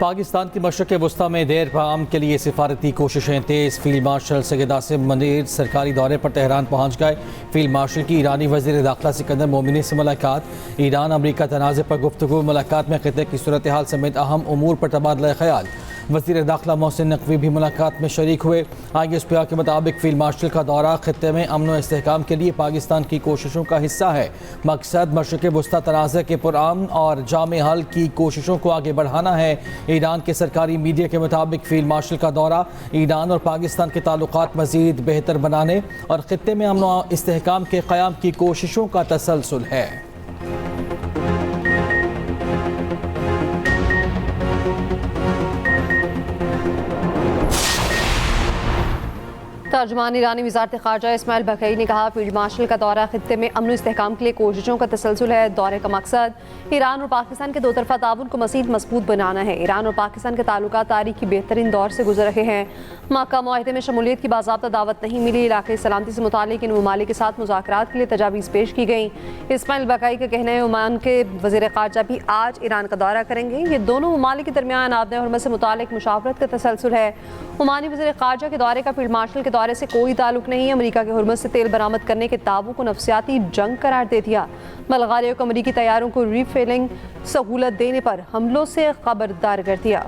पाकिस्तान की मशरक़ वस्ता में देर पाम के लिए सिफारती कोशिशें तेज़। फील्ड मार्शल सैयद आसिम मुनीर सरकारी दौरे पर तेहरान पहुँच गए। फील्ड मार्शल की ईरानी वज़ीर दाखिला सिकंदर मोमिनी से मुलाकात। ईरान अमरीका तनाज़े पर गुफ्तगू। मुलाकात में ख़ित्ते की सूरत हाल समेत अहम उमूर पर तबादला ख्याल। वज़ीर दाखिला मोहसिन नकवी भी मुलाकात में शरीक हुए। ISPR के मुताबिक फील्ड मार्शल का दौरा खित्ते में अमन व इस्तेहकाम के लिए पाकिस्तान की कोशिशों का हिस्सा है। मकसद मशरक़ वस्ता तनाज़े के पुरअमन और जामे हल की कोशिशों को आगे बढ़ाना है। ईरान के सरकारी मीडिया के मुताबिक फील्ड मार्शल का दौरा ईरान और पाकिस्तान के ताल्लुकात मज़ीद बेहतर बनाने और खित्ते में अमन व इस्तेहकाम के क़याम की कोशिशों का तसलसल है। तर्जुमान ईरानी वज़ारत ख़ारजा इस्माइल बक़ई ने कहा, फील्ड मार्शल का दौरा खित्ते में अमन इस्तेहकाम के लिए कोशिशों का तसलसल है। दौरे का मकसद ईरान और पाकिस्तान के दो तरफ़ा ताउन को मज़ीद मजबूत बनाना है। ईरान और पाकिस्तान के ताल्लुकात तारीखी बेहतरीन दौर से गुजर रहे हैं। मक्का मुआहदे में शमूलियत की बाज़ाब्ता दावत नहीं मिली। इलाक़ाई सलामती से मुताल्लिक़ इन ममालिक के साथ मुज़ाकरात के लिए तजावीज़ पेश की गई। इस्माइल बक़ई का कहना है, ओमान के वज़ीर ख़ारजा भी आज ईरान का दौरा करेंगे। ये दोनों ममालिक के दरमियान आबद हुर्मत से मुताल्लिक़ मुशावरत का तसलसल है। ओमानी वज़ीर ख़ारजा के दौरे का फील्ड मार्शल के दौरे से कोई ताल्लुक नहीं। अमेरिका के हुर्मत से तेल बरामद करने के दावों को नफसियाती जंग करार दे दिया। बल्गारिया को अमेरिकी तैयारों को रीफिलिंग सहूलत देने पर हमलों से खबरदार कर दिया।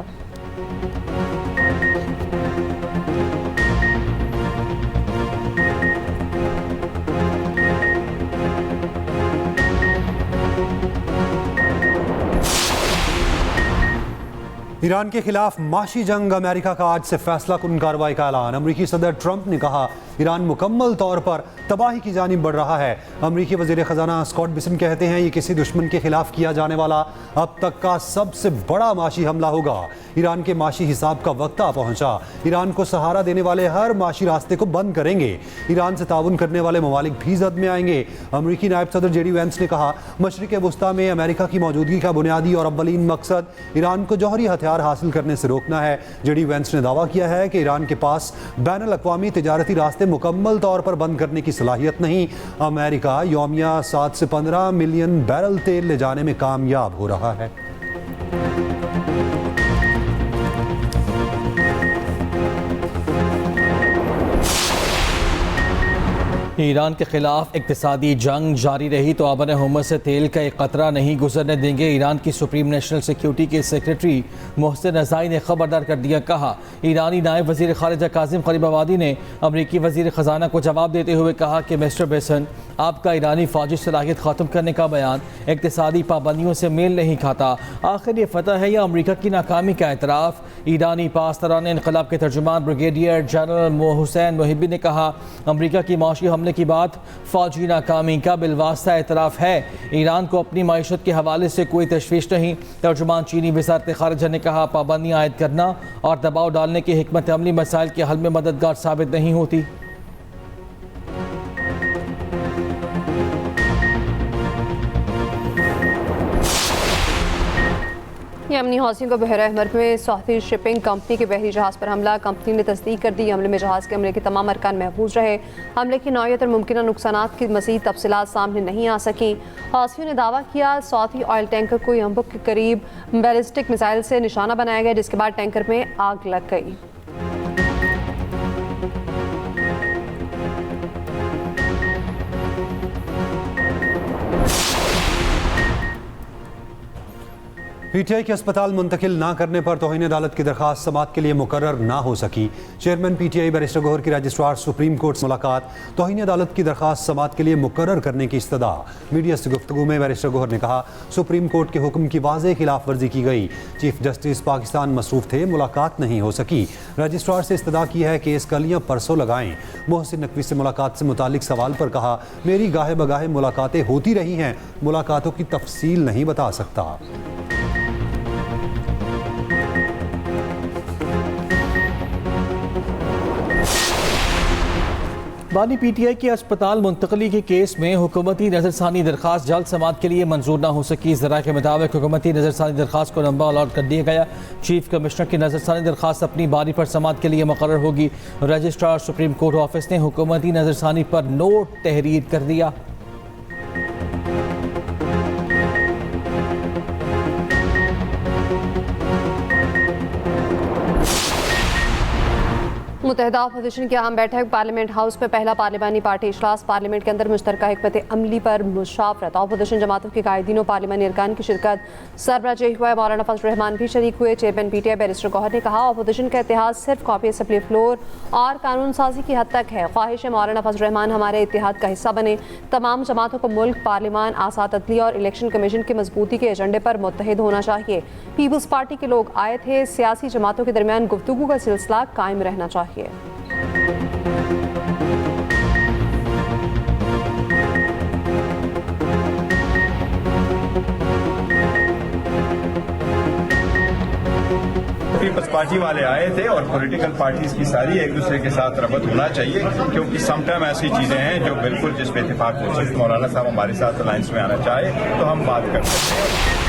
ईरान के खिलाफ माशी जंग, अमेरिका का आज से फैसला कुन कार्रवाई का ऐलान। अमरीकी सदर ट्रंप ने कहा, ईरान मुकम्मल तौर पर तबाही की जानिब बढ़ रहा है। अमरीकी वज़ीर ख़जाना स्कॉट बिसन कहते हैं, ये किसी दुश्मन के खिलाफ किया जाने वाला अब तक का सबसे बड़ा माशी हमला होगा। ईरान के माशी हिसाब का वक्त आ पहुंचा। ईरान को सहारा देने वाले हर माशी रास्ते को बंद करेंगे। ईरान से ताउन करने वाले ममालिक भी जद में आएंगे। अमरीकी नायब सदर JD वेंस ने कहा, मशरिक़ वस्ता में अमेरिका की मौजूदगी का बुनियादी और अव्वलीन मकसद ईरान को जौहरी हथियार हासिल करने से रोकना है। JD वेंस ने दावा किया है कि ईरान के पास बैनुल अक़वामी तिजारती रास्ते मुकम्मल तौर पर बंद करने की सलाहियत नहीं। अमेरिका यौमिया 7 से 15 मिलियन बैरल तेल ले जाने में कामयाब हो रहा है। ईरान के खिलाफ इक़्तिसादी जंग जारी रही तो आबन हुर्मत से तेल का एक कतरा नहीं गुजरने देंगे। ईरान की सुप्रीम नेशनल सिक्योरिटी के सेक्रेटरी मोहसिन रज़ाई ने खबरदार कर दिया। कहा, ईरानी नायब वज़ीर ख़ारिजा कासिम ग़रीबाबादी ने अमरीकी वज़ीर ख़जाना को जवाब देते हुए कहा कि मिस्टर बेसन, आपका ईरानी फ़ौजी सलाहियत ख़त्म करने का बयान इक़्तिसादी पाबंदियों से मेल नहीं खाता। आखिर ये फतह है या अमरीका की नाकामी का एतराफ़। ईरानी पासदारान इनक़लाब के तर्जुमान ब्रिगेडियर जनरल हुसैन मुहिब्बी ने कहा, अमरीका की माशी हमले की बात फ़ौजी नाकामी का बिलवास्ता एतराफ़ है। ईरान को अपनी माईशत के हवाले से कोई तशवीश नहीं। तर्जुमान चीनी वज़ारत ख़ारिजा ने कहा, पाबंदियाँ आयद करना और दबाव डालने की हिकमत अमली मसाइल के हल में मददगार साबित नहीं होती। यमनी हौसियों को बहरा अहमर में सऊदी शिपिंग कंपनी के बहरी जहाज़ पर हमला। कंपनी ने तस्दीक कर दी, हमले में जहाज़ के अमले के तमाम अरकान महफूज रहे। हमले की नौयत और मुमकिन नुकसानात की मज़ीद तफसीलात सामने नहीं आ सकी। हौसियों ने दावा किया, सऊदी ऑयल टैंकर को यम्बुक के करीब बैलिस्टिक मिसाइल से निशाना बनाया गया, जिसके बाद टैंकर में आग लग गई। PTI के अस्पताल मुंतकिल ना करने पर तौहीन अदालत की दरख्वास्त समाअत के लिए मुकर्रर ना हो सकी। चेयरमैन PTI बैरिस्टर गौहर की रजिस्ट्रार सुप्रीम कोर्ट से मुलाकात। तौहीन अदालत की दरख्वास्त समाअत के लिए मुकर्रर करने की इस्तदा। मीडिया से गुफ्तगू में बैरिस्टर गौहर ने कहा, सुप्रीम कोर्ट के हुक्म की वाज़ेह खिलाफ वर्जी की गई। चीफ जस्टिस पाकिस्तान मसरूफ़ थे, मुलाकात नहीं हो सकी। रजिस्ट्रार से इस्तदा की है कि इस कलियाँ परसों लगाएं। मोहसिन नकवी से मुलाकात से मुतालिक सवाल पर कहा, मेरी गाहे बगाहे मुलाकातें होती रही हैं, मुलाकातों की तफसील नहीं बता सकता। बानी PTI के अस्पताल मुंतकली के केस में हुकूमती नज़रसानी दरख्वास्त जल्द समाअत के लिए मंजूर न हो सकी। ज़रा के मुताबिक हुकूमती नज़रसानी दरख्वास्त को लंबा अलॉट कर दिया गया। चीफ कमिश्नर की नज़रसानी दरख्वास्त अपनी बारी पर समाअत के लिए मुकर्रर होगी। रजिस्ट्रार सुप्रीम कोर्ट ऑफिस ने हुकूमती नज़रसानी पर नोट तहरीर कर दिया। मुत्तहिदा अपोजिशन की अहम बैठक पार्लियामेंट हाउस में पहला पार्लिमानी पार्टी इजलास पार्लियामेंट के अंदर मुश्तरका हिकमत अमली पर मुशावरत। अपोजिशन जमातों के कायदीन और पार्लिमानी अरकान की शिरकत सरबराह हुआ मौलाना फजल रहमान भी शरीक हुए। चेयरमैन PTI बैरिस्टर गौहर ने कहा अपोजिशन का इतिहाद सिर्फ कॉपी असम्बली फ्लोर और कानून साजी की हद तक है। ख्वाहिश है मौलाना फजल रहमान हमारे इतिहाद का हिस्सा बने। तमाम जमातों को मुल्क, पार्लिमान, आसाद अदलिया और इलेक्शन कमीशन की मजबूती के एजेंडे पर मुत्तहिद होना चाहिए। पीपल्स पार्टी के लोग आए थे, सियासी जमातों के दरमियान गुफ्तगू का सिलसिला कायम रहना चाहिए। पीपल्स पार्टी वाले आए थे और पॉलिटिकल पार्टीज की सारी एक दूसरे के साथ रबत होना चाहिए, क्योंकि समटाइम ऐसी चीजें हैं जो बिल्कुल जिस पे इत्तेफाक हो सकती है। मौलाना साहब हमारे साथ अलायंस में आना चाहे तो हम बात कर सकते हैं।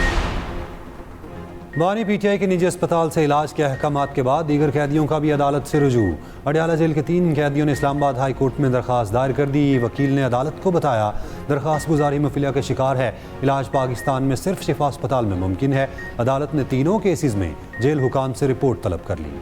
बानी PTI के निजी अस्पताल से इलाज के अहकामात के बाद दीगर कैदियों का भी अदालत से रुजू। अडयाला जेल के 3 कैदियों ने इस्लामाबाद हाई कोर्ट में दरख्वास्त दायर कर दी। वकील ने अदालत को बताया दरख्वास्त गुजारी मुफलिया के शिकार है। इलाज पाकिस्तान में सिर्फ शिफा अस्पताल में मुमकिन है। अदालत ने तीनों केसेस में जेल हुकाम से रिपोर्ट तलब कर ली।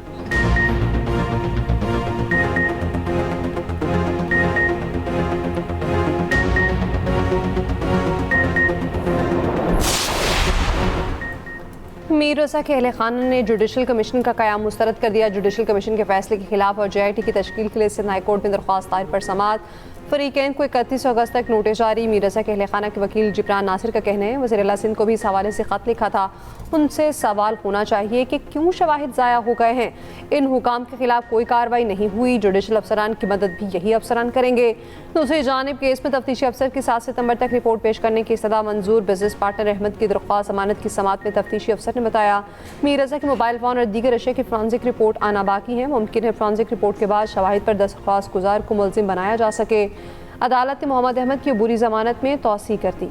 मीर रज़ा के अहले खाना ने जुडिशल कमीशन का क़याम मुस्तरद कर दिया। जुडिशल कमीशन के फैसले के खिलाफ और JIT की तश्कील के लिए सिंध हाई कोर्ट में दरख्वास्त दायर पर समाअत। फरीकैन को 31 अगस्त तक नोटिस जारी। मीर रज़ा के अहले खाना के वकील जिब्रान नासिर का कहना है वज़ीर आला सिंध को भी इस हवाले से ख़त लिखा था। उनसे सवाल होना चाहिए कि क्यों शवाहिद ज़ाया हो गए हैं। इन हुकाम के खिलाफ कोई कार्रवाई नहीं हुई। जुडिशल अफसरान की मदद भी यही अफसरान करेंगे। दूसरी जानिब केस में तफ्तीशी अफसर की 7 सितंबर तक रिपोर्ट पेश करने की इस्तदा मंजूर। बिजनेस पार्टनर अहमद की दरख्वास्त अमानत की समाअत में तफ्तीशी अफसर ने बताया मीर रज़ा के मोबाइल फ़ोन और दीगर अशिया की फॉरेंसिक रिपोर्ट आना बाकी है। मुमकिन है फॉरेंसिक रिपोर्ट के बाद शवाहिद पर दरख्वास्त गुजार को मुलजिम बनाया जा सके। अदालत ने मोहम्मद अहमद की अबूरी जमानत में तौसीह कर दी।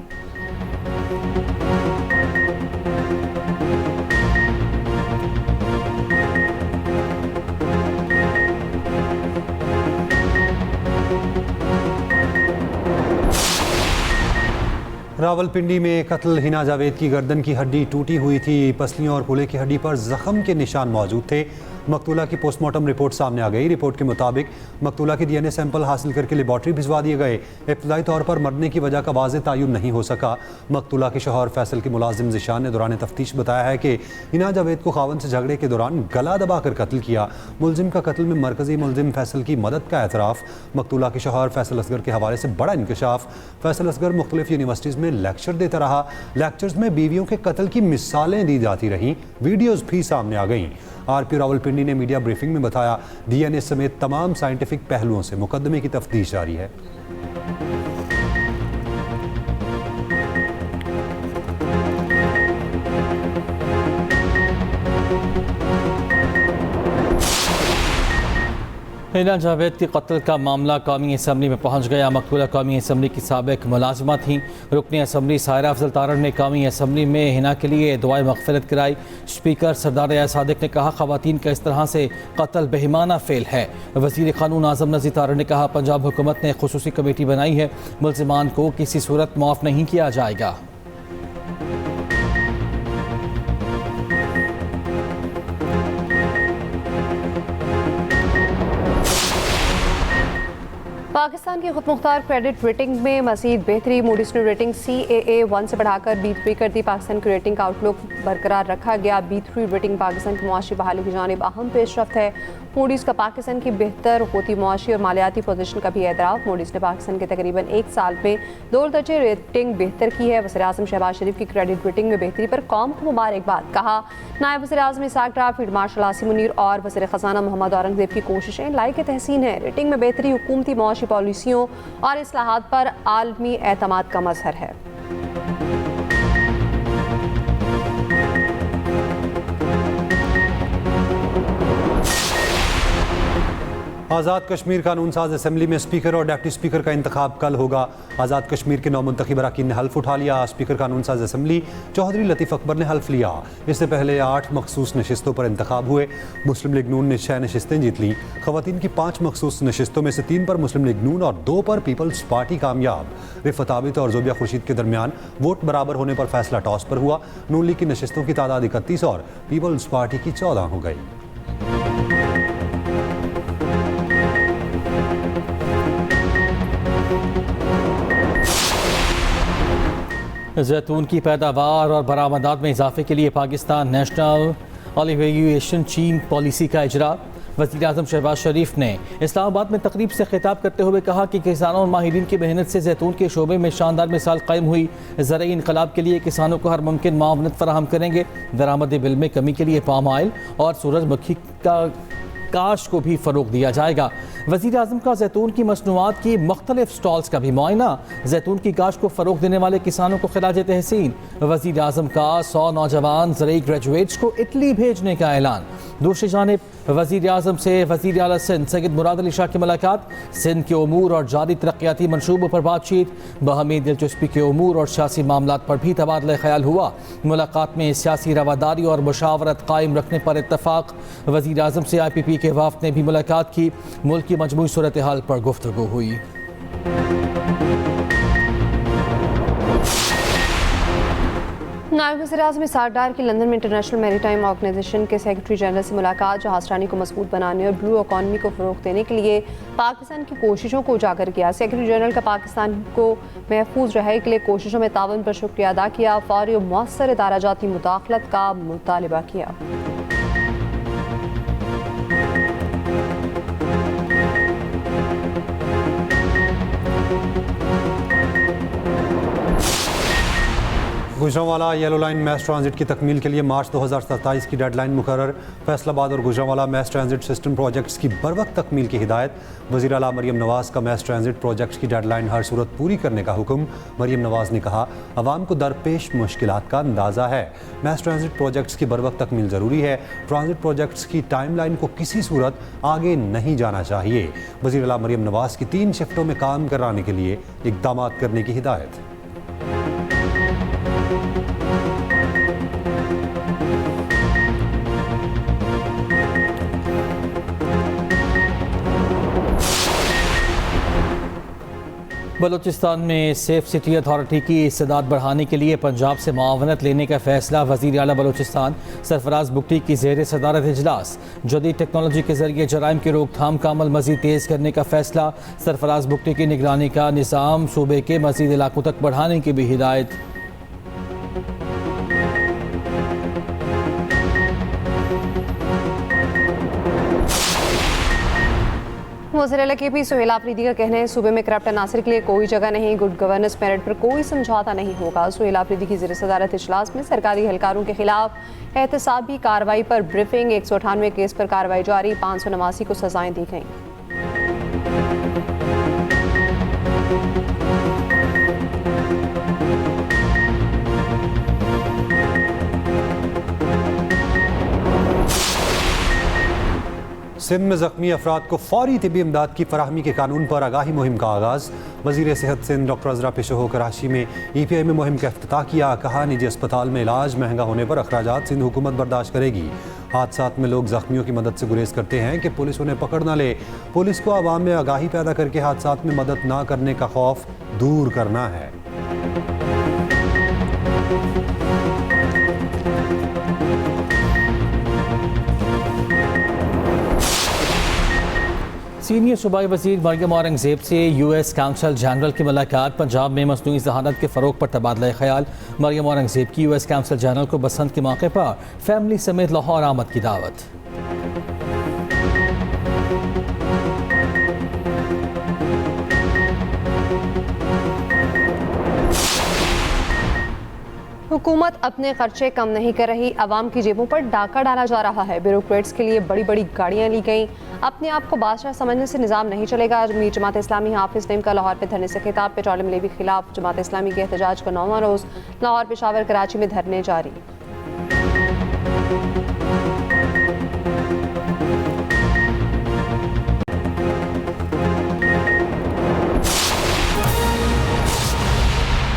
रावलपिंडी में कत्ल हिना जावेद की गर्दन की हड्डी टूटी हुई थी। पसलियों और पुले की हड्डी पर जख्म के निशान मौजूद थे। मकतूला की पोस्टमार्टम रिपोर्ट सामने आ गई। रिपोर्ट के मुताबिक मकतूला के DNA सैंपल हासिल करके लेबॉर्ट्री भिजवा दिए गए। इब्तदाई तौर पर मरने की वजह का वाज़ेह तायुन नहीं हो सका। मकतूला के शौहर फैसल के मुलाजिम ज़िशान ने दौरान तफ्तीश बताया है कि हिना जावेद को खावन से झगड़े के दौरान गला दबाकर कत्ल किया। मुलजिम का कत्ल में मरकजी मुलजिम फैसल की मदद का एतराफ़। मकतूला के शौहर फैसल असगर के हवाले से बड़ा इंकशाफ। फैसल असगर मुख्तलिफ यूनिवर्सिटीज़ में लेक्चर देता रहा। लेक्चर्स में बीवियों के कत्ल की मिसालें दी जाती रहीं। वीडियोज़ भी सामने आ गईं। RP रावलपिंडी ने मीडिया ब्रीफिंग में बताया DNA समेत तमाम साइंटिफिक पहलुओं से मुकदमे की तफ्तीश जारी है। हिना जावेद के कत्ल का मामला कौमी असम्बली में पहुंच गया। मकतूला कौमी असम्बली की साबिक मुलाजिमा थी। रुकनी असम्बली सायरा अफजल तारण ने कौमी असम्बली में हिना के लिए दुआए मग़फ़िरत कराई। स्पीकर सरदार याहिया सादिक ने कहा ख़वातीन का इस तरह से कत्ल बेईमाना फेल है। वज़ीर क़ानून आज़म नज़ीर तारण ने कहा पंजाब हुकूमत ने खुसूसी कमेटी बनाई है, मुल्ज़िमान को किसी सूरत माफ़ नहीं किया जाएगा। पाकिस्तान की खुदमुख्तार क्रेडिट रेटिंग में मज़ीद बेहतरी। मूडीज़ ने रेटिंग CAA1 से बढ़ाकर B3 कर दी। पाकिस्तान की रेटिंग का आउटलुक बरकरार रखा गया। B3 रेटिंग पाकिस्तान की मुआशी बहाली की जानिब अहम पेशरफ्त है। मूडीज़ का पाकिस्तान की बेहतर होती मुआशी और मालियाती पोजीशन का भी एतराफ़। मूडीज़ ने पाकिस्तान के तकरीबन 1 साल में 2 दर्जे रेटिंग बेहतर की है। वज़ीर आज़म शहबाज शरीफ की क्रेडिट रेटिंग में बेहतरी पर कौम को मुबारकबाद। कहा नायब वज़ीर आज़म इसाक डार, फील्ड मार्शल आसिम मुनीर और वज़ीर ख़ज़ाना मोहम्मद औरंगज़ेब की कोशिशें लायक तहसीन है। रेटिंग में बेहतरी हुकूमती मुआशी पॉलिसियों और इस्लाहात पर आलमी एतमाद का मज़हर है। आज़ाद कश्मीर कानून साज असम्बली में स्पीकर और डिप्टी स्पीकर का इंतखाब कल होगा। आज़ाद कश्मीर के 9 मुंतखब अरकान ने हल्फ उठा लिया। स्पीकर कानून साज असम्बली चौधरी लतीफ़ अकबर ने हल्फ लिया। इससे पहले 8 मखसूस नशिस्तों पर इंतखाब हुए। मुस्लिम लीग नून ने 6 नशिस्तें जीत लीं। ख़वातीन की 5 मखसूस नशिस्तों में से 3 पर मुस्लिम लीग नून और 2 पर पीपल्स पार्टी कामयाब। रिफ़त आबिद और ज़ोबिया खुर्शीद के दरमियान वोट बराबर होने पर फैसला टॉस पर हुआ। नून लीग की नशिस्तों की तादाद 31 और पीपल्स पार्टी की 14 हो गई। जैतून की पैदावार और बरामदात में इजाफे के लिए पाकिस्तान नेशनल ऑलिव चीन पॉलिसी का इजरा। वज़ीर आज़म शहबाज शरीफ ने इस्लामाबाद में तकरीब से खिताब करते हुए कहा कि किसानों और माहिरीन की मेहनत से जैतून के शोबे में शानदार मिसाल कायम हुई। ज़रई इनकलाब के लिए किसानों को हर मुमकिन मावनत फराहम करेंगे। दरामद बिल में कमी के लिए पाम ऑयल और सूरजमुखी का काश को भी फ़रोग दिया जाएगा। वज़ीर आज़म का जैतून की मसनूआत की मुख्तलिफ स्टॉल्स का भी मुआयना। जैतून की काश को फ़रोग देने वाले किसानों को खिराज तहसीन। वज़ीर आज़म का 100 नौजवान ज़रई ग्रेजुएट्स को इटली भेजने का ऐलान। दूसरी जानिब वज़ीर आज़म से वज़ीर आला सिंध सैयद मुराद अली शाह की मुलाकात। सिंध के उमूर और जारी तरक्याती मनसूबों पर बातचीत। बाहमी दिलचस्पी के उमूर और सियासी मामलात पर भी तबादला ख्याल हुआ। मुलाकात में सियासी रवादारी और मुशावरत कायम रखने पर इत्तफाक। वज़ीर आज़म से IPP के वफ़द ने भी मुलाकात की। मुल्क की मजमूई सूरत हाल पर गुफ्तगू हुई। नायब वज़ीर-ए-आज़म इसाक डार की लंदन में इंटरनेशनल मैरीटाइम ऑर्गेनाइजेशन के सेक्रेटरी जनरल से मुलाकात। जहाज़रानी को मजबूत बनाने और ब्लू इकॉनमी को फ़रोग देने के लिए पाकिस्तान की कोशिशों को उजागर किया। सेक्रेटरी जनरल का पाकिस्तान को महफूज रहाई के लिए कोशिशों में तावन पर शुक्रिया अदा किया। फौरी और मौसर इदारा जाती मुदाखलत का मुतालबा किया। Gujranwala yellow line mass transit की तकमील के लिए मार्च 2027 की डेडलाइन मुकर्रर। फैसलाबाद और Gujranwala mass transit system projects की बरवक्त तकमील की हिदायत। वज़ीर आला मरियम नवाज़ का मैस ट्रांजिट प्रोजेक्ट्स की डेडलाइन हर सूरत पूरी करने का हुक्म। मरियम नवाज़ ने कहा, अवाम को दरपेश मुश्किलात का अंदाज़ा है। मैस ट्रांजिट प्रोजेक्ट्स की बरवक्त तकमील ज़रूरी है। ट्रांजिट प्रोजेक्ट्स की टाइम लाइन को किसी सूरत आगे नहीं जाना चाहिए। वज़ीर आला मरियम नवाज़ की 3 शिफ्टों में काम कराने के लिए इक़दाम करने की हिदायत। बलूचिस्तान में सेफ सिटी अथॉरिटी की इस्तेदाद बढ़ाने के लिए पंजाब से मुआवनत लेने का फैसला। वज़ीर आला बलूचिस्तान सरफराज बुगटी की ज़ेर सदारत इजलास। जदीद टेक्नोलॉजी के जरिए जराइम की रोकथाम का अमल मज़ीद तेज़ करने का फैसला। सरफराज बुगटी की निगरानी का निज़ाम सूबे के मज़ीद इलाकों तक बढ़ाने की भी हिदायत। वज़ीर-ए-आला KP सुहेल आफरीदी का कहना है, सूबे में करप्ट अनासर के लिए कोई जगह नहीं। गुड गवर्नेंस मेरिट पर कोई समझौता नहीं होगा। सुहेल आफरीदी की ज़ेर सदारत इजलास में सरकारी एहलकारों के खिलाफ एहतसाबी कार्रवाई पर ब्रीफिंग। 198 केस पर कार्रवाई जारी। 589 को सजाएं दी गईं। सिंध में ज़ख्मी अफराद को फौरी तिबी इमदाद की फराहमी के कानून पर आगाही मुहिम का आगाज़। वज़ीर सेहत सिंध डॉक्टर अज़रा पेशो कराची में EPI में मुहिम का इफ्तिताह किया। कहा, निजी अस्पताल में इलाज महंगा होने पर अखराजात सिंध हुकूमत बर्दाश्त करेगी। हादसात में लोग ज़ख्मियों की मदद से गुरेज करते हैं कि पुलिस उन्हें पकड़ न ले। पुलिस को आवाम में आगाही पैदा करके हादसात में मदद न करने का खौफ दूर करना है। सीनियर सूबाई वज़ीर मरियम औरंगज़ेब से US काउंसिल जनरल की मुलाकात। पंजाब में मसनूई ज़हानत के फ़रोग पर तबादला ख्याल। मरियम औरंगज़ेब की US काउंसिल जनरल को बसंत के मौके पर फैमिली समेत लाहौर आमद की दावत। हुकूमत अपने खर्चे कम नहीं कर रही। अवाम की जेबों पर डाका डाला जा रहा है। ब्यूरोक्रेट्स के लिए बड़ी बड़ी गाड़ियां ली गईं। अपने आप को बादशाह समझने से निज़ाम नहीं चलेगा। मीर जमात इस्लामी हाफिज नईम का लाहौर पे धरने से खिताब। पेट्रोलियम लेवी के खिलाफ जमात इस्लामी के एहतजाज का 9वां रोज़। लाहौर, पेशावर, कराची में धरने जारी।